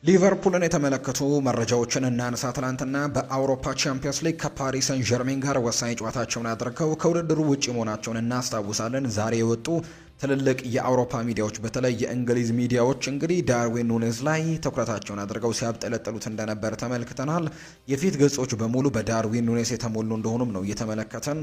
ሊቨርፑልን የተመለከቱ መረጃዎችን እናንሳ። ትላንትና በአውሮፓ ቻምፒየንስ ሊግ ከፓሪስ ሰን ዠርሜን ጋር ወሳኝ ጨዋታቸውን አድርገው ከውድድሩ ውጪ መሆናቸውን እናስታውሳለን። ዛሬ የወጡ ትልልቅ የአውሮፓ ሚዲያዎች በተለይ የእንግሊዝ ሚዲያዎች እንግዲህ ዳርዊን ኑኔዝ ላይ ትኩረታቸውን አድርገው ሲያብጠለጥሉት እንደነበር ተመልክተናል። የፊት ገጾች በሙሉ በዳርዊን ኑኔዝ የተሞሉ እንደሆኑም ነው እየተመለከተን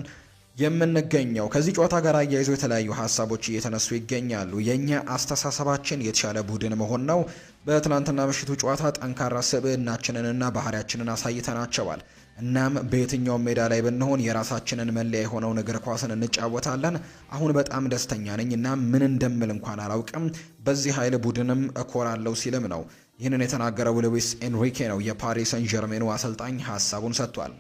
የምንገኘው። ከዚህ ጨዋታ ጋር አያይዞ የተለያዩ ሀሳቦች እየተነሱ ይገኛሉ። የኛ አስተሳሰባችን የተሻለ ቡድን መሆን ነው። በትናንትና ምሽቱ ጨዋታ ጠንካራ ስብዕናችንንና ባህሪያችንን አሳይተናቸዋል። እናም በየትኛውም ሜዳ ላይ ብንሆን የራሳችንን መለያ የሆነውን እግር ኳስን እንጫወታለን። አሁን በጣም ደስተኛ ነኝ እና ምን እንደምል እንኳን አላውቅም። በዚህ ኃይል ቡድንም እኮራለሁ ሲልም ነው ይህንን የተናገረው ሉዊስ ኤንሪኬ ነው የፓሪስ ሰን ዠርሜኑ አሰልጣኝ ሀሳቡን ሰጥቷል።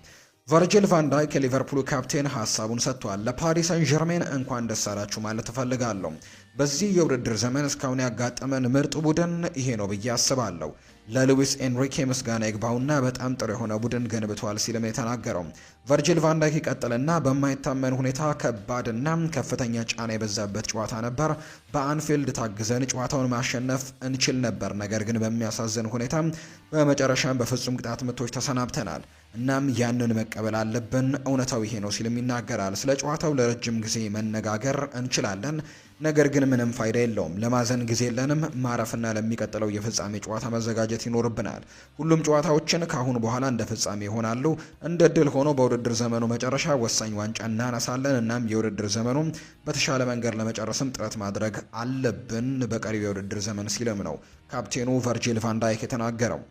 ቨርጂል ቫን ዳይክ የሊቨርፑል ካፕቴን ሀሳቡን ሰጥቷል። ለፓሪስ ሰን ዠርሜን እንኳን ደስ አላችሁ ማለት እፈልጋለሁ። በዚህ የውድድር ዘመን እስካሁን ያጋጠመን ምርጥ ቡድን ይሄ ነው ብዬ አስባለሁ። ለሉዊስ ኤንሪኬ ምስጋና ይግባውና በጣም ጥሩ የሆነ ቡድን ገንብቷል ሲልም የተናገረው ቨርጂል ቫን ዳይክ ይቀጥልና በማይታመን ሁኔታ ከባድና ከፍተኛ ጫና የበዛበት ጨዋታ ነበር። በአንፊልድ ታግዘን ጨዋታውን ማሸነፍ እንችል ነበር፣ ነገር ግን በሚያሳዝን ሁኔታ በመጨረሻም በፍጹም ቅጣት ምቶች ተሰናብተናል። እናም ያንን መቀበል አለብን። እውነታው ይሄ ነው ሲልም ይናገራል። ስለ ጨዋታው ለረጅም ጊዜ መነጋገር እንችላለን፣ ነገር ግን ምንም ፋይዳ የለውም። ለማዘን ጊዜ የለንም። ማረፍና ለሚቀጥለው የፍጻሜ ጨዋታ መዘጋጀት ይኖርብናል። ሁሉም ጨዋታዎችን ከአሁን በኋላ እንደ ፍጻሜ ይሆናሉ። እንደ ድል ሆኖ በውድድር ዘመኑ መጨረሻ ወሳኝ ዋንጫ እናነሳለን። እናም የውድድር ዘመኑ በተሻለ መንገድ ለመጨረስም ጥረት ማድረግ አለብን በቀሪው የውድድር ዘመን ሲልም ነው ካፕቴኑ ቨርጂል ቫን ዳይክ የተናገረው።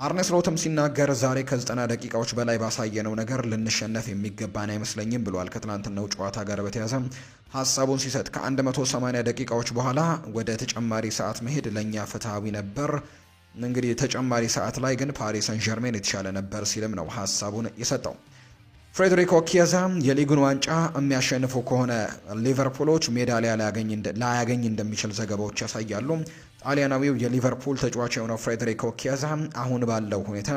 አርነ ስሎትም ሲናገር ዛሬ ከ90 ደቂቃዎች በላይ ባሳየነው ነገር ልንሸነፍ የሚገባን አይመስለኝም ብሏል። ከትላንትናው ጨዋታ ጋር በተያያዘ ሀሳቡን ሲሰጥ ከ180 ደቂቃዎች በኋላ ወደ ተጨማሪ ሰዓት መሄድ ለእኛ ፍትሐዊ ነበር። እንግዲህ ተጨማሪ ሰዓት ላይ ግን ፓሪስ ሰን ዠርሜን የተሻለ ነበር ሲልም ነው ሀሳቡን የሰጠው። ፍሬድሪኮ ኪየዛ የሊጉን ዋንጫ የሚያሸንፉ ከሆነ ሊቨርፑሎች ሜዳሊያ ላያገኝ እንደሚችል ዘገባዎች ያሳያሉ። ጣሊያናዊው የሊቨርፑል ተጫዋች የሆነው ፍሬድሪኮ ኪየዛ አሁን ባለው ሁኔታ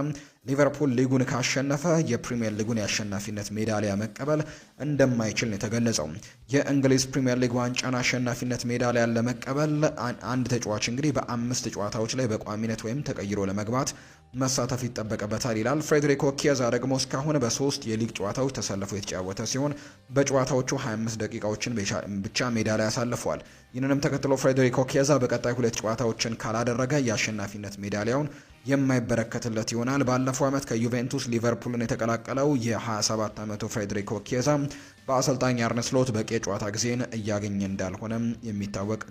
ሊቨርፑል ሊጉን ካሸነፈ የፕሪሚየር ሊጉን የአሸናፊነት ሜዳሊያ መቀበል እንደማይችል ነው የተገለጸው። የእንግሊዝ ፕሪሚየር ሊግ ዋንጫን አሸናፊነት ሜዳሊያን ለመቀበል አንድ ተጫዋች እንግዲህ በ5 ጨዋታዎች ላይ በቋሚነት ወይም ተቀይሮ ለመግባት መሳተፍ ይጠበቅበታል ይላል። ፍሬድሪኮ ኪየዛ ደግሞ እስካሁን በ3 የሊግ ጨዋታዎች ተሰልፎ የተጫወተ ሲሆን በጨዋታዎቹ 25 ደቂቃዎችን ብቻ ሜዳ ላይ አሳልፏል። ይህንንም ተከትሎ ፍሬድሪኮ ኪየዛ በቀጣይ 2 ጨዋታዎችን ካላደረገ የአሸናፊነት ሜዳሊያውን የማይበረከትለት ይሆናል። ባለፈው ዓመት ከዩቬንቱስ ሊቨርፑልን የተቀላቀለው የ27 ዓመቱ ፍሬድሪኮ ኪየዛ በአሰልጣኝ አርነ ስሎት በቂ የጨዋታ ጊዜን እያገኘ እንዳልሆነም የሚታወቅ